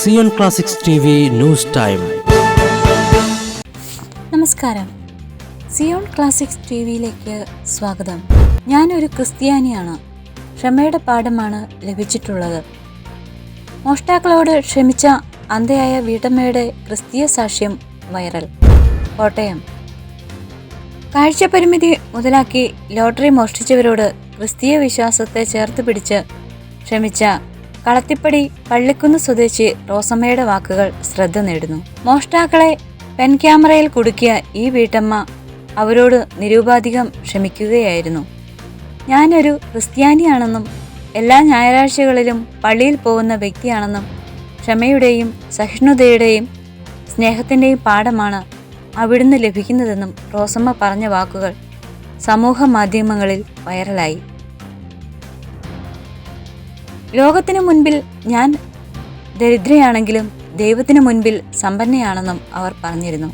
Zion classics TV news time. നമസ്കാരം, Zion classics ടിവിയിലേക്ക് സ്വാഗതം. ഞാനൊരു ക്രിസ്ത്യാനിയാണ്. ക്ഷമയുടെ പാഠമാണ് ലഭിച്ചിട്ടുള്ളത്. മോഷ്ടാക്കളോട് ക്ഷമിച്ച അന്ധയായ വീട്ടമ്മയുടെ ക്രിസ്തീയ സാക്ഷ്യം വൈറൽ. കോട്ടയം. കാഴ്ചപരിമിതി മുതലാക്കി ലോട്ടറി മോഷ്ടിച്ചവരോട് ക്രിസ്തീയ വിശ്വാസത്തെ ചേർത്ത് പിടിച്ച് ക്ഷമിച്ച കളത്തിപ്പടി പള്ളിക്കുന്ന് സ്വദേശി റോസമ്മയുടെ വാക്കുകൾ ശ്രദ്ധ നേടുന്നു. മോഷ്ടാക്കളെ പെൻ ക്യാമറയിൽ കുടുക്കിയ ഈ വീട്ടമ്മ അവരോട് നിരുപാധികം ക്ഷമിക്കുകയായിരുന്നു. ഞാനൊരു ക്രിസ്ത്യാനിയാണെന്നും എല്ലാ ഞായറാഴ്ചകളിലും പള്ളിയിൽ പോകുന്ന വ്യക്തിയാണെന്നും ക്ഷമയുടെയും സഹിഷ്ണുതയുടെയും സ്നേഹത്തിൻ്റെയും പാഠമാണ് അവിടുന്ന് ലഭിക്കുന്നതെന്നും റോസമ്മ പറഞ്ഞ വാക്കുകൾ സമൂഹ മാധ്യമങ്ങളിൽ വൈറലായി. ലോകത്തിനു മുൻപിൽ ഞാൻ ദരിദ്രയാണെങ്കിലും ദൈവത്തിനു മുൻപിൽ സമ്പന്നയാണെന്നും അവർ പറഞ്ഞിരുന്നു.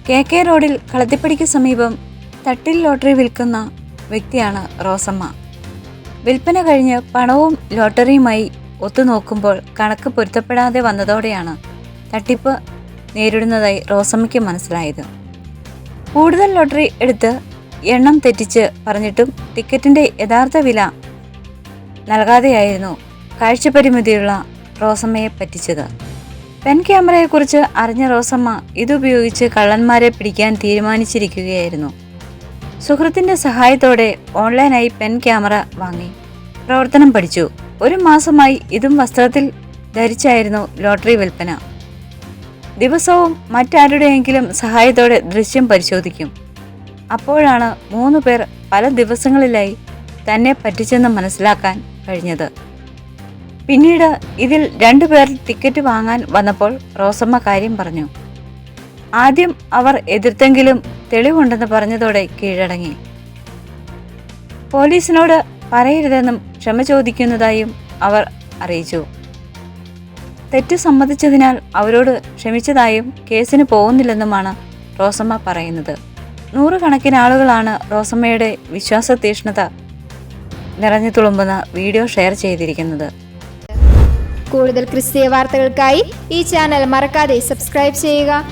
KK റോഡിൽ കളത്തിപ്പടിക്ക് സമീപം തട്ടിൽ ലോട്ടറി വിൽക്കുന്ന വ്യക്തിയാണ് റോസമ്മ. വിൽപ്പന കഴിഞ്ഞ് പണവും ലോട്ടറിയുമായി ഒത്തുനോക്കുമ്പോൾ കണക്ക് പൊരുത്തപ്പെടാതെ വന്നതോടെയാണ് തട്ടിപ്പ് നേരിടുന്നതായി റോസമ്മയ്ക്ക് മനസ്സിലായത്. കൂടുതൽ ലോട്ടറി എടുത്ത് എണ്ണം തെറ്റിച്ച് പറഞ്ഞിട്ടും ടിക്കറ്റിൻ്റെ യഥാർത്ഥ വില നൽകാതെയായിരുന്നു കാഴ്ചപരിമിതിയുള്ള റോസമ്മയെ പറ്റിച്ചത്. പെൻ ക്യാമറയെക്കുറിച്ച് അറിഞ്ഞ റോസമ്മ ഇതുപയോഗിച്ച് കള്ളന്മാരെ പിടിക്കാൻ തീരുമാനിച്ചിരിക്കുകയായിരുന്നു. സുഹൃത്തിൻ്റെ സഹായത്തോടെ ഓൺലൈനായി പെൻ ക്യാമറ വാങ്ങി പ്രവർത്തനം പഠിച്ചു. 1 മാസമായി ഇതും വസ്ത്രത്തിൽ ധരിച്ചായിരുന്നു ലോട്ടറി വിൽപ്പന. ദിവസവും മറ്റാരുടെയെങ്കിലും സഹായത്തോടെ ദൃശ്യം പരിശോധിക്കും. അപ്പോഴാണ് 3 പേർ പല ദിവസങ്ങളിലായി തന്നെ പറ്റിച്ചെന്ന് മനസ്സിലാക്കാൻ കഴിഞ്ഞത്. പിന്നീട് ഇതിൽ 2 പേർ ടിക്കറ്റ് വാങ്ങാൻ വന്നപ്പോൾ റോസമ്മ കാര്യം പറഞ്ഞു. ആദ്യം അവർ എതിർത്തെങ്കിലും തെളിവുണ്ടെന്ന് പറഞ്ഞതോടെ കീഴടങ്ങി. പോലീസിനോട് പറയരുതെന്നും ക്ഷമ ചോദിക്കുന്നതായും അവർ അറിയിച്ചു. തെറ്റ് സമ്മതിച്ചതിനാൽ അവരോട് ക്ഷമിച്ചതായും കേസിന് പോകുന്നില്ലെന്നുമാണ് റോസമ്മ പറയുന്നത്. 100 കണക്കിന് ആളുകളാണ് റോസമ്മയുടെ വിശ്വാസ തീഷ്ണത നിറഞ്ഞു തുളുമ്പുന്ന വീഡിയോ ഷെയർ ചെയ്തിരിക്കുന്നത്. കൂടുതൽ ക്രിസ്തീയ വാർത്തകൾക്കായി ഈ ചാനൽ മറക്കാതെ സബ്സ്ക്രൈബ് ചെയ്യുക.